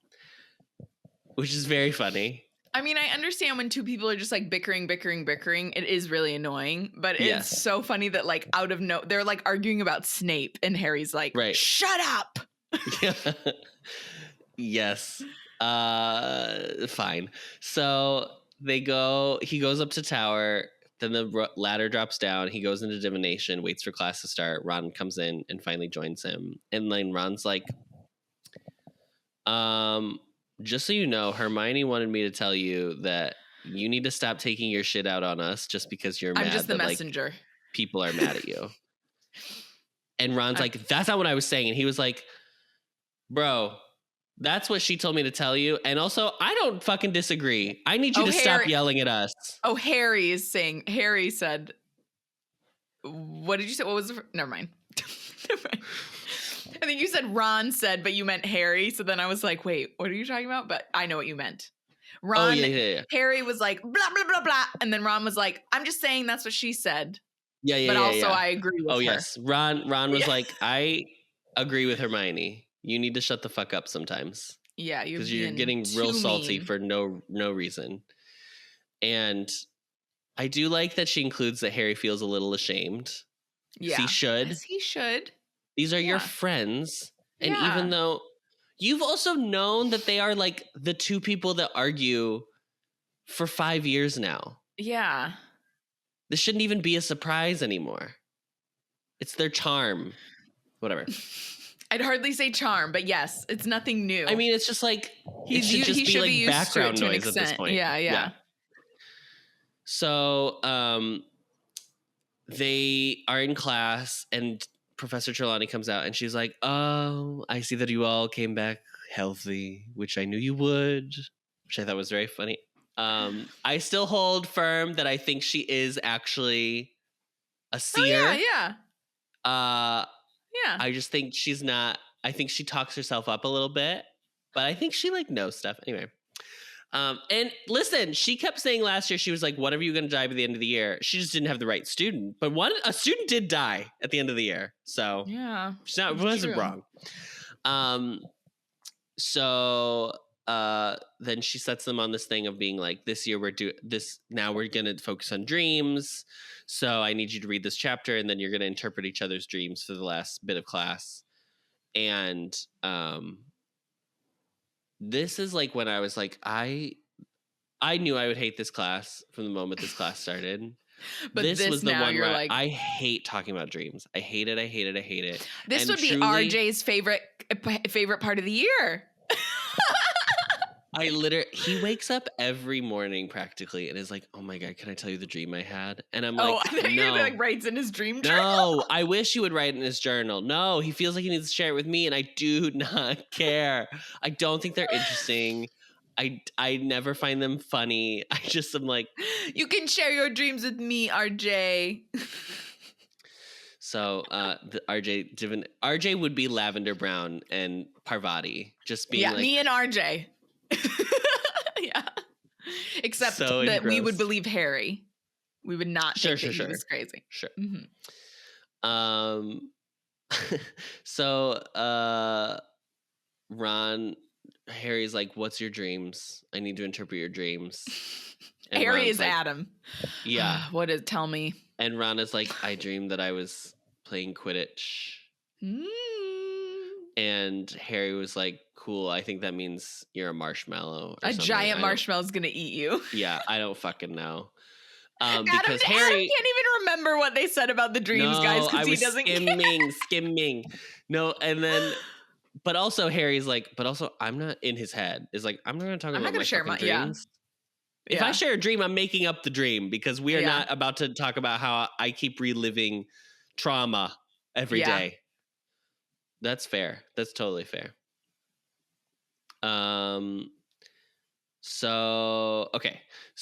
S2: which is very funny.
S3: I mean, I understand when two people are just like bickering. It is really annoying, but it's so funny that like out of they're like arguing about Snape and Harry's like, shut up. Yes. Fine. So he goes up to tower, then the ladder drops down. He goes into divination, waits for class to start. Ron comes in and finally joins him. And then Ron's like, just so you know, Hermione wanted me to tell you that you need to stop taking your shit out on us just because you're mad. I'm just the
S2: that,
S3: messenger.
S2: Like, people are mad at you. And Ron's like, that's not what I was saying. And he was like, bro, that's what she told me to tell you. And also, I don't fucking disagree. I need you to stop yelling at us. Oh, Harry said, what did you say? What was Never mind. I think you said Ron said, but you meant Harry. So then I was like, wait, what are you talking about? But I know what you meant. Ron, Harry was like, blah, blah, blah, blah. And then Ron was like, I'm just saying that's what she said. But also I agree with her. Oh, yes. Ron was like, I agree with Hermione. You need to shut the fuck up sometimes. Yeah. Because you're getting real salty for no reason. And I do like that she includes that Harry feels a little ashamed. Yeah. He should. Yes, he should. These are your friends. And even though you've also known that they are like the two people that argue for 5 years now. Yeah. This shouldn't even be a surprise anymore. It's their charm. Whatever. I'd hardly say charm, but yes, it's nothing new. I mean, it's just like, it should just be like background noise at this point. Yeah. So they are in class and Professor Trelawney comes out and she's like, "Oh, I see that you all came back healthy, which I knew you would," which I thought was very funny. I still hold firm that I think she is actually a seer.
S3: Oh, yeah.
S2: I just think she's not. I think she talks herself up a little bit, but I think she like knows stuff anyway. And listen, she kept saying last year she was like, "Whatever, you're going to die by the end of the year." She just didn't have the right student, but a student did die at the end of the year, so
S3: Yeah,
S2: she's not wasn't wrong. So then she sets them on this thing of being like, "This year we're now we're going to focus on dreams. So I need you to read this chapter, and then you're going to interpret each other's dreams for the last bit of class." And this is like when I was like, I knew I would hate this class from the moment this class started. But this was the one where like, I hate talking about dreams. I hate it. I hate it. I hate it.
S3: This
S2: and
S3: would be RJ's favorite part of the year.
S2: He wakes up every morning practically and is like, "Oh my God, can I tell you the dream I had?" And I'm
S3: I
S2: like,
S3: thought you were like writes in his dream journal.
S2: No, I wish he would write in his journal. No, he feels like he needs to share it with me, and I do not care. I don't think they're interesting. I never find them funny. I just am like,
S3: you can share your dreams with me, RJ.
S2: So the RJ would be Lavender Brown and Parvati, just being like,
S3: me and RJ. Yeah, except
S2: so
S3: that we would
S2: engrossed.
S3: believe Harry. We would not think that he was crazy.
S2: Sure.
S3: Mm-hmm.
S2: So Harry's like, "What's your dreams? I need to interpret your dreams." And
S3: Harry
S2: Ron's
S3: is
S2: like,
S3: Adam.
S2: Yeah.
S3: What is? Tell me.
S2: And Ron is like, "I dreamed that I was playing Quidditch." And Harry was like, "Cool, I think that means you're a marshmallow." Or
S3: a giant marshmallow is gonna eat you.
S2: Yeah, I don't fucking know.
S3: Adam
S2: Because
S3: can't even remember what they said about the dreams, guys, because he doesn't
S2: skimming. No, and then, but also Harry's like, but also I'm not in his head. Is like, I'm not going to talk about my fucking dreams. If I share a dream, I'm making up the dream because we are not about to talk about how I keep reliving trauma every day. That's fair. That's totally fair. So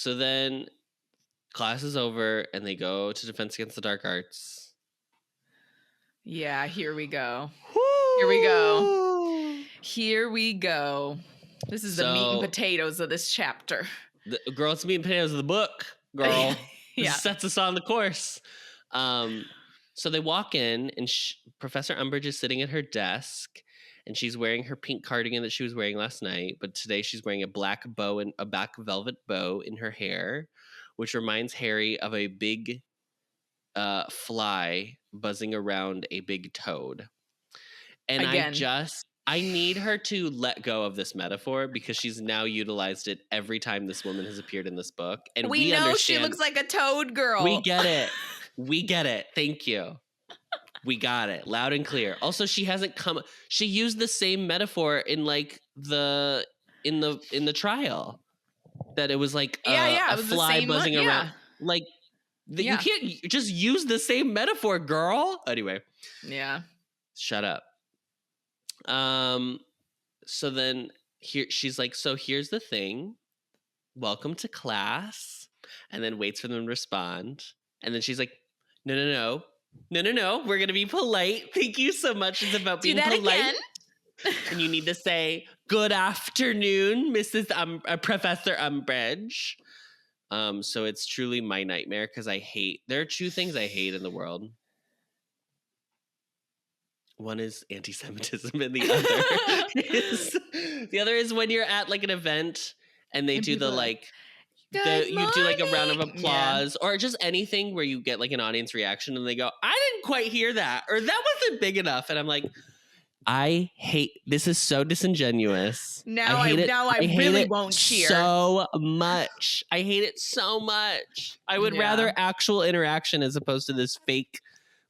S2: then class is over and they go to Defense Against the Dark Arts.
S3: Yeah, here we go.
S2: Woo!
S3: Here we go. This is the meat and potatoes of this chapter.
S2: Girl, it's meat and potatoes of the book, girl. This sets us on the course. So they walk in and Professor Umbridge is sitting at her desk and she's wearing her pink cardigan that she was wearing last night. But today she's wearing a black bow and a black velvet bow in her hair, which reminds Harry of a big fly buzzing around a big toad. And I need her to let go of this metaphor because she's now utilized it every time this woman has appeared in this book. And we
S3: know
S2: understand,
S3: she looks like a toad girl.
S2: We get it. We get it. Thank you. We got it. Loud and clear. Also, she used the same metaphor in like in the trial. That it was like a fly buzzing around. Like you can't just use the same metaphor, girl. Anyway.
S3: Yeah.
S2: Shut up. So then she's like, "So here's the thing. Welcome to class." And then waits for them to respond. And then she's like, No. We're going to be polite. Thank you so much. It's about being polite.
S3: Again.
S2: And you need to say, "Good afternoon, Mrs. Professor Umbridge." So it's truly my nightmare because there are two things I hate in the world. One is anti-Semitism and the other is when you're at like an event and they do the like, you do like a round of applause or just anything where you get like an audience reaction and they go, "I didn't quite hear that," or "That wasn't big enough." And I'm like, I hate, this is so disingenuous.
S3: Now I really won't cheer
S2: so much. I hate it so much. I would rather actual interaction as opposed to this fake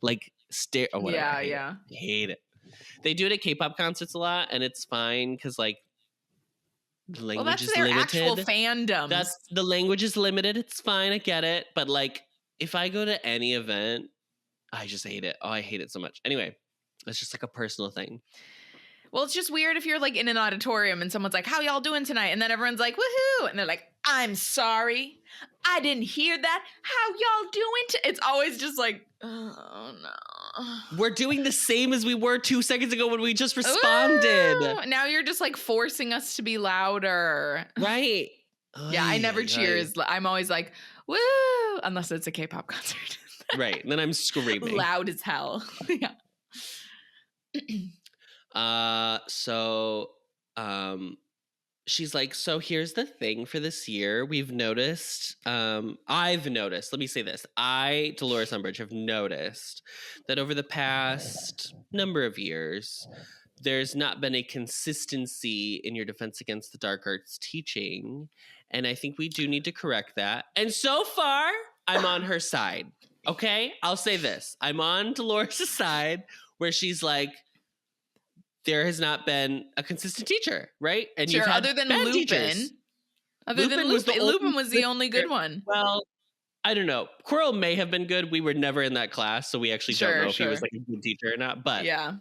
S2: like stare or whatever. I hate it. They do it at K-pop concerts a lot and it's fine because like the language is limited.
S3: Actual fandoms.
S2: The language is limited. It's fine. I get it. But like if I go to any event, I just hate it. Oh, I hate it so much. Anyway, it's just like a personal thing.
S3: Well, it's just weird if you're like in an auditorium and someone's like, how y'all doing tonight? And then everyone's like, woohoo. And they're like, I'm sorry. I didn't hear that. How y'all doing? It's always just like, oh no.
S2: We're doing the same as we were 2 seconds ago when we just responded.
S3: Ooh, now you're just like forcing us to be louder.
S2: Right.
S3: Yeah, I never cheers. I'm always like, woo, unless it's a K-pop concert.
S2: Right. And then I'm screaming.
S3: Loud as hell. Yeah.
S2: She's like, so here's the thing for this year. I've noticed, let me say this. Dolores Umbridge, have noticed that over the past number of years, there's not been a consistency in your defense against the dark arts teaching. And I think we do need to correct that. And so far, I'm on her side. Okay? I'll say this. I'm on Dolores' side where she's like, there has not been a consistent teacher, right? And
S3: sure,
S2: you've had
S3: other than
S2: bad
S3: Lupin.
S2: teachers.
S3: Lupin was the only good one.
S2: Well, I don't know. Quirrell may have been good. We were never in that class, so we actually don't know if he was like a good teacher or not. But
S3: yeah,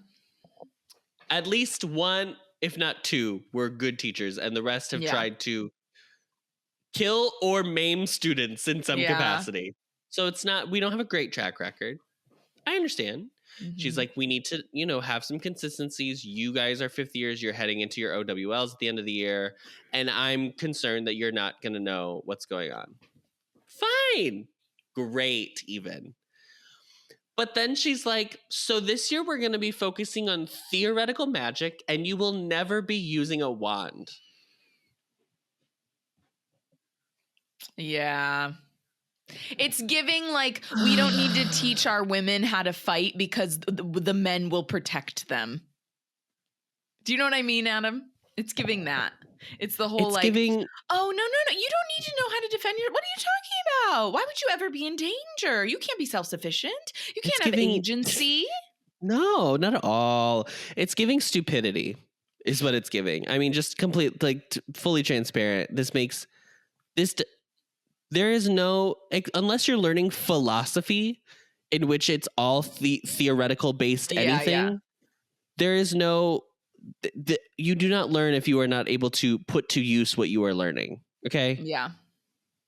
S2: at least one, if not two, were good teachers, and the rest have tried to kill or maim students in some capacity. So it's not, we don't have a great track record. I understand. Mm-hmm. She's like, we need to, have some consistencies. You guys are fifth years. You're heading into your OWLs at the end of the year. And I'm concerned that you're not going to know what's going on. Fine. Great, even. But then she's like, so this year we're going to be focusing on theoretical magic and you will never be using a wand.
S3: Yeah. It's giving like, we don't need to teach our women how to fight because the men will protect them. Do you know what I mean, Adam? It's giving that. It's the whole giving, oh, no. You don't need to know how to defend what are you talking about? Why would you ever be in danger? You can't be self-sufficient. You can't have agency.
S2: No, not at all. It's giving stupidity is what it's giving. I mean, just complete, fully transparent. This makes this... There is no, unless you're learning philosophy in which it's all theoretical based anything, there is no, you do not learn if you are not able to put to use what you are learning. Okay?
S3: Yeah,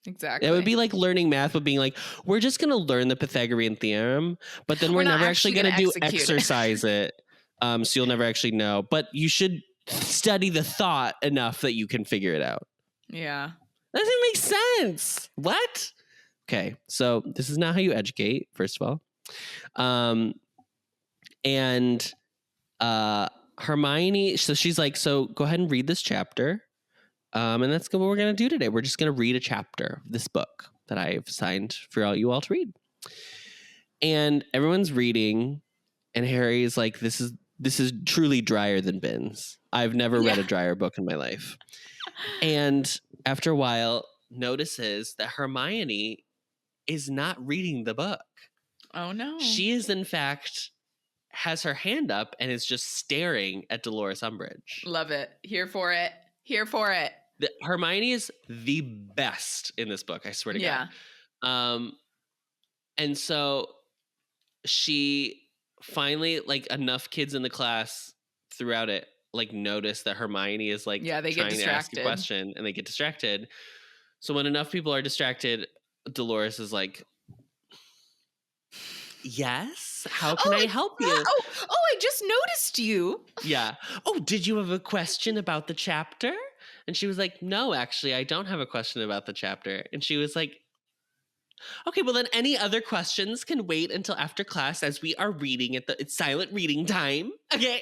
S3: exactly.
S2: It would be like learning math, but being like, we're just going to learn the Pythagorean theorem, but then we're never actually going to exercise it. So you'll never actually know. But you should study the thought enough that you can figure it out.
S3: Yeah.
S2: That doesn't make sense. What? Okay, so this is not how you educate, first of all. And Hermione, so she's like, so go ahead and read this chapter. And that's what we're going to do today. We're just going to read a chapter of this book that I've signed for you all to read. And everyone's reading, and Harry's like, this is truly drier than bins. I've never read a drier book in my life. And after a while, notices that Hermione is not reading the book.
S3: Oh, no.
S2: She is, in fact, has her hand up and is just staring at Dolores Umbridge.
S3: Love it. Here for it.
S2: Hermione is the best in this book, I swear to God. And so she finally, enough kids in the class throughout it, notice that Hermione is they trying to ask a question and they get distracted. So when enough people are distracted, Dolores is like, yes, how can I help you?
S3: I just noticed you.
S2: Yeah. Oh, did you have a question about the chapter? And she was like, no, actually, I don't have a question about the chapter. And she was like, okay, well then any other questions can wait until after class as we are reading it's silent reading time. Okay.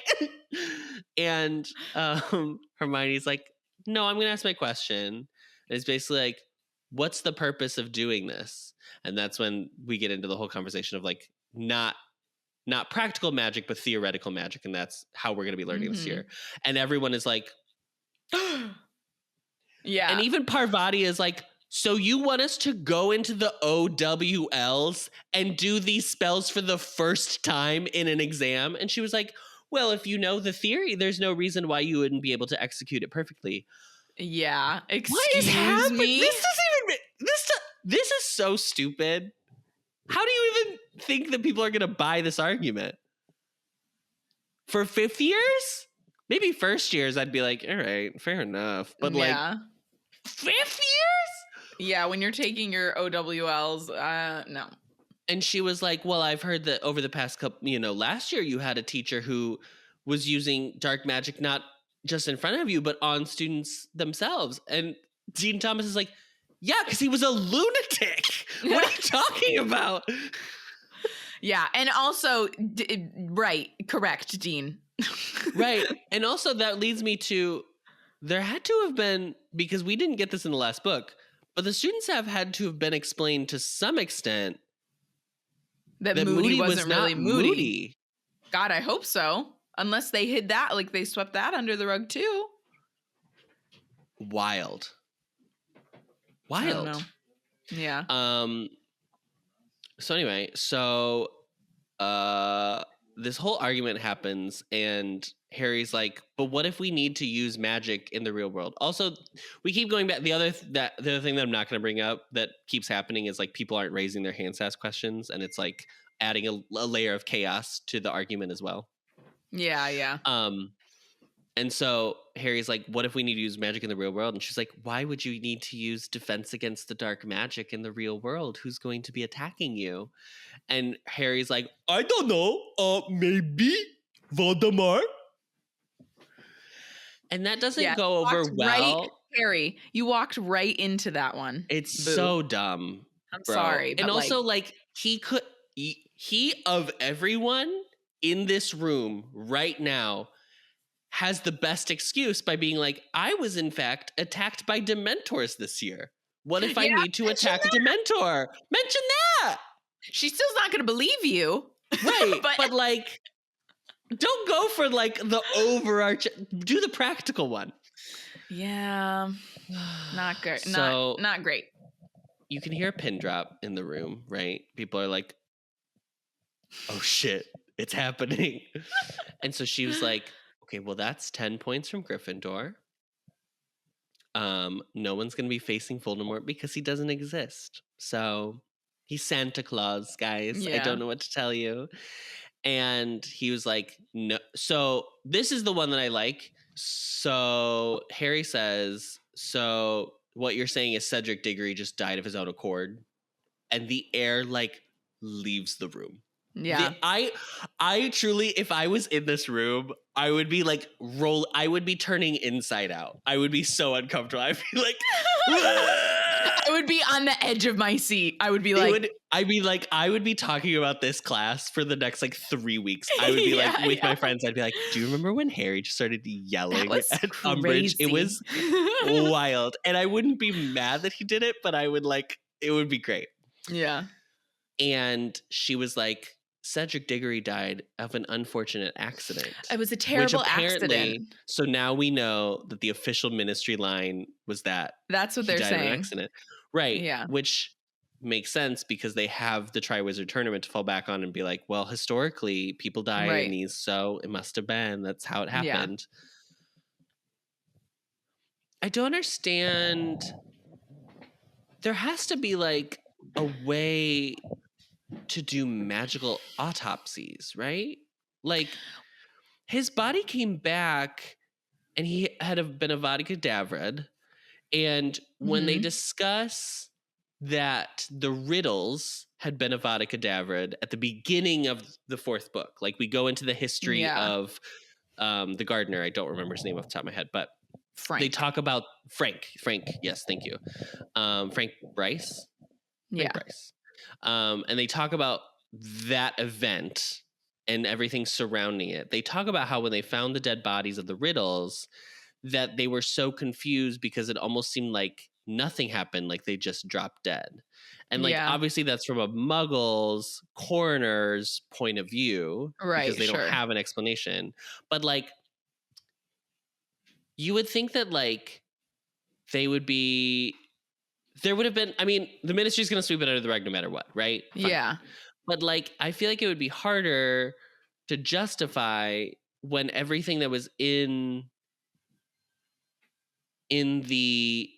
S2: And Hermione's like, no, I'm going to ask my question. And it's basically like, what's the purpose of doing this? And that's when we get into the whole conversation of not practical magic, but theoretical magic. And that's how we're going to be learning this year. And everyone is like, yeah. And even Parvati is like, so you want us to go into the OWLs and do these spells for the first time in an exam? And she was like, well, if you know the theory, there's no reason why you wouldn't be able to execute it perfectly.
S3: Yeah.
S2: What is happening? This is so stupid. How do you even think that people are going to buy this argument. For fifth years? Maybe first years, I'd be like, all right, fair enough. But like, fifth years?
S3: Yeah, when you're taking your OWLs, no.
S2: And she was like, well, I've heard that over the past couple, last year you had a teacher who was using dark magic, not just in front of you, but on students themselves. And Dean Thomas is like, yeah, because he was a lunatic. What are you talking about?
S3: Yeah, and also, right, correct, Dean.
S2: Right, and also that leads me to, there had to have been, because we didn't get this in the last book, but the students have had to have been explained to some extent
S3: that Moody wasn't really Moody. God, I hope so. Unless they hid that, like they swept that under the rug too.
S2: Wild.
S3: I don't know. Yeah.
S2: So anyway, this whole argument happens and Harry's like, but what if we need to use magic in the real world? Also, we keep going back. The other thing that I'm not going to bring up that keeps happening is like people aren't raising their hands to ask questions, and it's like adding a layer of chaos to the argument as well.
S3: Yeah.
S2: And so Harry's like, what if we need to use magic in the real world? And she's like, why would you need to use defense against the dark magic in the real world? Who's going to be attacking you? And Harry's like, I don't know. Maybe Voldemort. And that doesn't go over well.
S3: Right, Harry, you walked right into that one.
S2: It's so dumb.
S3: I'm sorry.
S2: And also, like, he of everyone in this room right now has the best excuse by being like, I was in fact attacked by Dementors this year. What if I need to attack a Dementor? Mention that.
S3: She still's not going to believe you.
S2: Right. but like, don't go for like the overarching, do the practical one.
S3: Yeah. Not good.
S2: So,
S3: not great.
S2: You can hear a pin drop in the room, right? People are like, oh shit, it's happening. And so she was like, okay, well, that's 10 points from Gryffindor. No one's going to be facing Voldemort because he doesn't exist. So he's Santa Claus, guys. Yeah. I don't know what to tell you. And he was like, no. So this is the one that I like. So Harry says, so what you're saying is Cedric Diggory just died of his own accord. And the air like leaves the room.
S3: Yeah.
S2: I truly, if I was in this room, I would be like I would be turning inside out. I would be so uncomfortable. I'd be like,
S3: I would be on the edge of my seat. I would be like,
S2: I would be talking about this class for the next like 3 weeks. I would be like with my friends. I'd be like, do you remember when Harry just started yelling at Umbridge? It was wild. And I wouldn't be mad that he did it, but I would like, it would be great.
S3: Yeah.
S2: And she was like, Cedric Diggory died of an unfortunate accident.
S3: It was a terrible accident.
S2: So now we know that the official ministry line was that.
S3: That's what they're saying.
S2: An accident. Right.
S3: Yeah.
S2: Which makes sense because they have the Triwizard Tournament to fall back on and be like, well, historically, people die in these, so it must have been. That's how it happened. Yeah. I don't understand. There has to be like a way to do magical autopsies, right? Like his body came back and he had been Avada Kedavra, and when they discuss that the riddles had been Avada Kedavra at the beginning of the fourth book, like we go into the history of the gardener, I don't remember his name off the top of my head, but
S3: Frank.
S2: They talk about Frank, yes, thank you. Frank Bryce? Frank Bryce. And they talk about that event and everything surrounding it. They talk about how when they found the dead bodies of the Riddles, that they were so confused because it almost seemed like nothing happened, like they just dropped dead. And like obviously that's from a Muggle's coroner's point of view, right? Because they don't have an explanation. But like, you would think that like there would have been, I mean, the ministry's going to sweep it under the rug no matter what, right? Fine.
S3: Yeah.
S2: But like, I feel like it would be harder to justify when everything that was in the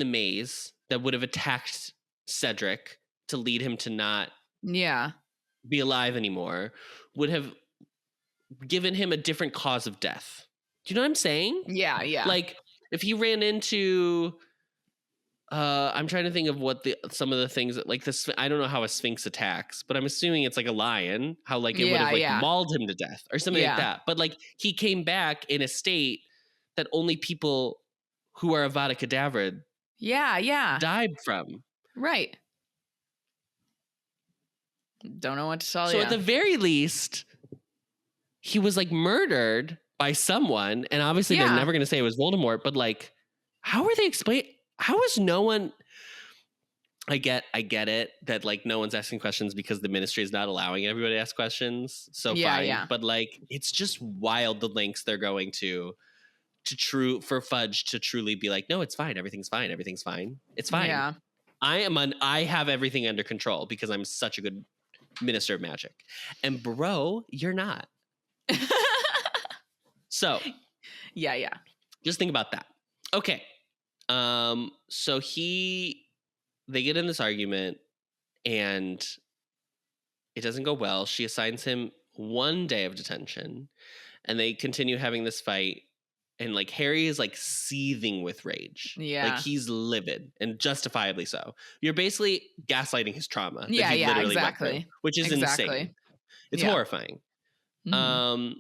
S2: maze that would have attacked Cedric to lead him to not
S3: Yeah.
S2: be alive anymore would have given him a different cause of death. Do you know what I'm saying?
S3: Yeah, yeah.
S2: Like if he ran into I'm trying to think of what some of the things that like this. I don't know how a sphinx attacks, but I'm assuming it's like a lion. How like it would have like mauled him to death or something like that. But like he came back in a state that only people who are Avada Kedavra died from.
S3: Right. Don't know what to tell you.
S2: So at the very least, he was like murdered by someone, and obviously they're never going to say it was Voldemort. But like, how are they explain? How is no one? I get it that like no one's asking questions because the ministry is not allowing everybody to ask questions. So fine,
S3: yeah.
S2: But like, it's just wild the lengths they're going to for Fudge to truly be like, no, it's fine, everything's fine, it's fine.
S3: Yeah.
S2: I have everything under control because I'm such a good minister of magic, and bro, you're not. So
S3: yeah,
S2: just think about that. Okay, so they get in this argument and it doesn't go well. She assigns him 1 day of detention and they continue having this fight. And like Harry is like seething with rage.
S3: Yeah.
S2: Like he's livid and justifiably so. You're basically gaslighting his trauma.
S3: Yeah,
S2: exactly. Through, which is insane. It's horrifying.
S3: Mm-hmm.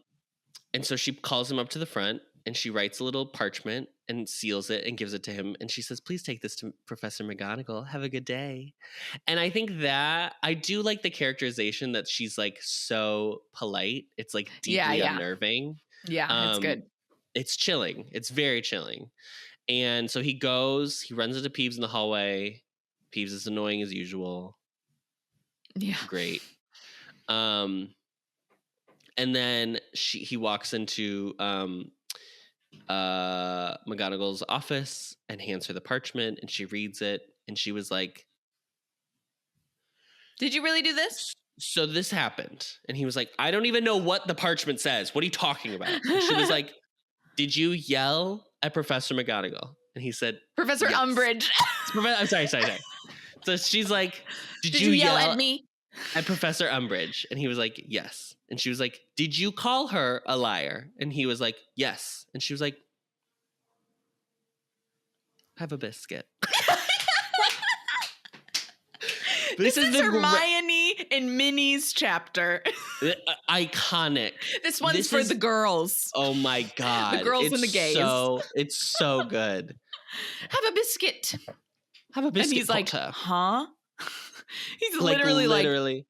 S2: And so she calls him up to the front and she writes a little parchment and seals it and gives it to him. And she says, please take this to Professor McGonagall. Have a good day. And I think that I do like the characterization that she's like so polite. It's like deeply unnerving.
S3: Yeah, it's good.
S2: It's chilling. It's very chilling. And so he goes, he runs into Peeves in the hallway. Peeves is annoying as usual.
S3: Yeah.
S2: Great. And then he walks into McGonagall's office and hands her the parchment and she reads it and she was like,
S3: did you really do this?
S2: So this happened. And he was like, I don't even know what the parchment says. What are you talking about? And she was like, did you yell at Professor McGonagall? And he said,
S3: Professor
S2: yes.
S3: Umbridge.
S2: I'm sorry. So she's like, did you yell at me? At Professor Umbridge? And he was like, yes. And she was like, did you call her a liar? And he was like, yes. And she was like, have a biscuit.
S3: This is Hermione in Minnie's chapter.
S2: Iconic.
S3: This one's for the girls.
S2: Oh my God.
S3: The girls and the gays.
S2: It's so good.
S3: Have a biscuit.
S2: Have a biscuit.
S3: And he's
S2: Potter.
S3: like, huh? He's
S2: like,
S3: literally.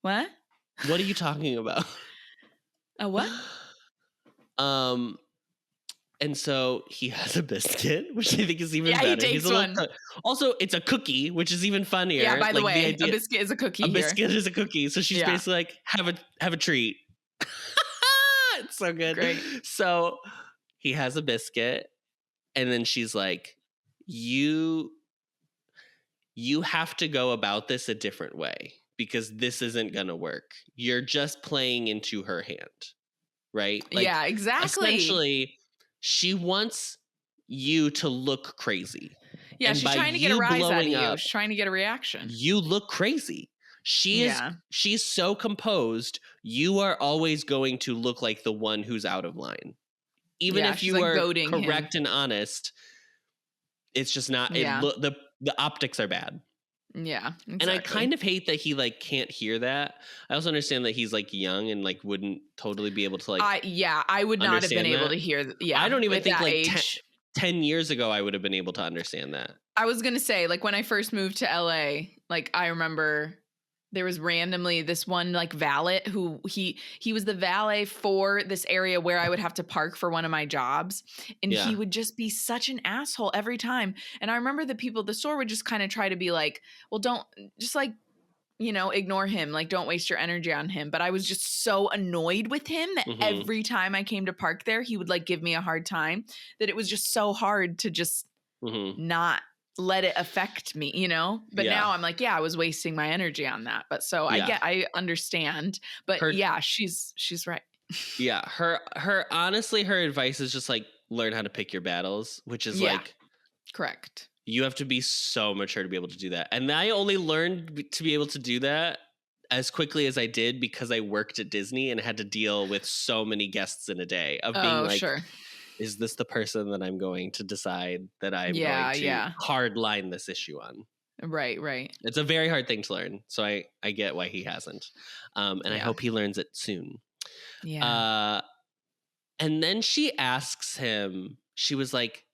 S3: What?
S2: What are you talking about?
S3: A what?
S2: And so he has a biscuit, which I think is even better.
S3: He takes one.
S2: Also, it's a cookie, which is even funnier.
S3: Yeah, by the way, a biscuit is a cookie.
S2: Biscuit is a cookie. So she's basically like, have a treat. It's so good.
S3: Great.
S2: So he has a biscuit, and then she's like, you have to go about this a different way because this isn't gonna work. You're just playing into her hand, right? Like,
S3: yeah, exactly.
S2: Essentially, she wants you to look crazy.
S3: Yeah,
S2: and
S3: she's trying to get a rise out of you. She's trying to get a reaction.
S2: You look crazy. She's so composed. You are always going to look like the one who's out of line. Even if you are correct and honest, it's just not. The optics are bad.
S3: Yeah, exactly.
S2: And I kind of hate that he like can't hear that. I also understand that he's like young and like wouldn't totally be able to like.
S3: I would not have been able to hear. Yeah,
S2: I don't even think like
S3: age.
S2: 10 years ago I would have been able to understand that.
S3: I was gonna say like when I first moved to LA, like I remember there was randomly this one like valet who he was the valet for this area where I would have to park for one of my jobs. And he would just be such an asshole every time. And I remember the people at the store would just kind of try to be like, well, don't just like, you know, ignore him. Like, don't waste your energy on him. But I was just so annoyed with him that every time I came to park there, he would like give me a hard time, that it was just so hard to just not let it affect me, you know? But now I'm like, I was wasting my energy on that. But so I understand. But she's right.
S2: Yeah. Honestly, her advice is just like learn how to pick your battles, which is like
S3: correct.
S2: You have to be so mature to be able to do that. And I only learned to be able to do that as quickly as I did because I worked at Disney and had to deal with so many guests in a day of being like,
S3: sure.
S2: Is this the person that I'm going to decide that I'm going to hard line this issue on?
S3: Right.
S2: It's a very hard thing to learn. So I get why he hasn't. And I hope he learns it soon.
S3: Yeah.
S2: And then she asks him, she was like,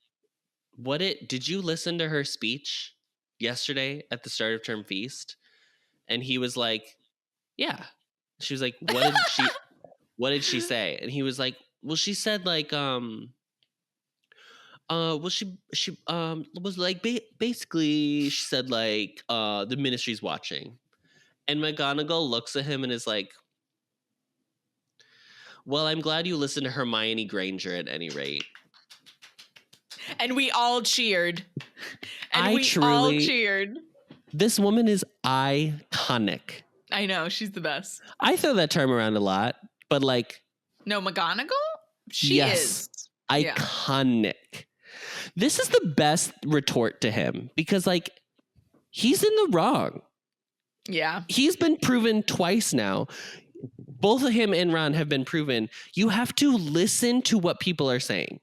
S2: did you listen to her speech yesterday at the start of term feast? And he was like, yeah. She was like, what did she say? And he was like, well, she said like, she was like, basically she said like, the ministry's watching. And McGonagall looks at him and is like, well, I'm glad you listened to Hermione Granger at any rate.
S3: And we all cheered.
S2: all cheered. This woman is iconic.
S3: I know, she's the best.
S2: I throw that term around a lot, but like...
S3: No, McGonagall? She is.
S2: Iconic. Yeah. This is the best retort to him because like, he's in the wrong.
S3: Yeah.
S2: He's been proven twice now. Both of him and Ron have been proven. You have to listen to what people are saying.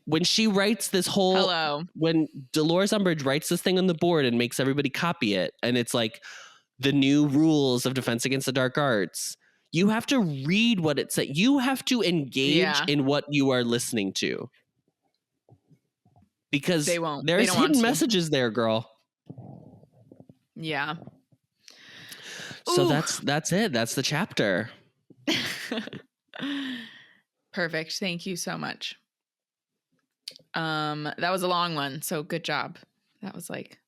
S2: When she writes this whole... When Dolores Umbridge writes this thing on the board and makes everybody copy it, and it's like the new rules of Defense Against the Dark Arts, you have to read what it says. You have to engage in what you are listening to. Because there's hidden messages there, girl.
S3: Yeah.
S2: So that's it. That's the chapter.
S3: Perfect. Thank you so much. That was a long one, so good job. It was like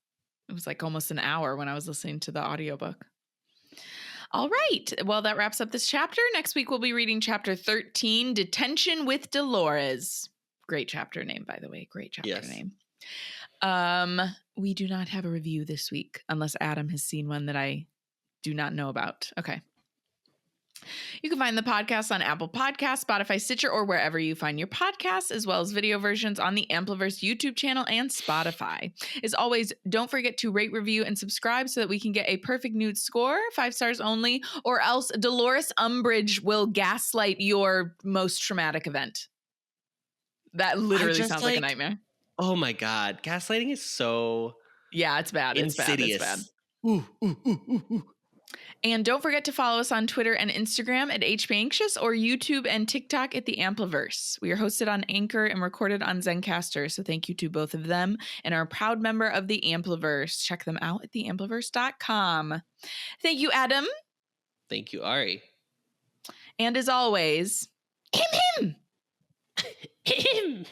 S3: almost an hour when I was listening to the audiobook. All right. Well, that wraps up this chapter. Next week we'll be reading chapter 13, Detention with Dolores. Great chapter name, by the way. Great chapter name. We do not have a review this week unless Adam has seen one that I do not know about. Okay. You can find the podcast on Apple Podcasts, Spotify, Stitcher, or wherever you find your podcasts, as well as video versions on the Ampliverse YouTube channel and Spotify. As always, don't forget to rate, review, and subscribe so that we can get a perfect nude score, 5 stars only, or else Dolores Umbridge will gaslight your most traumatic event. That literally sounds like a nightmare.
S2: Oh my God. Gaslighting is so...
S3: Yeah, it's bad.
S2: Insidious.
S3: It's bad. Ooh. And don't forget to follow us on Twitter and Instagram at HBAnxious or YouTube and TikTok at the Ampliverse. We are hosted on Anchor and recorded on Zencaster, so thank you to both of them and are a proud member of the Ampliverse. Check them out at theampliverse.com. Thank you, Adam.
S2: Thank you, Ari.
S3: And as always, him.
S2: Him.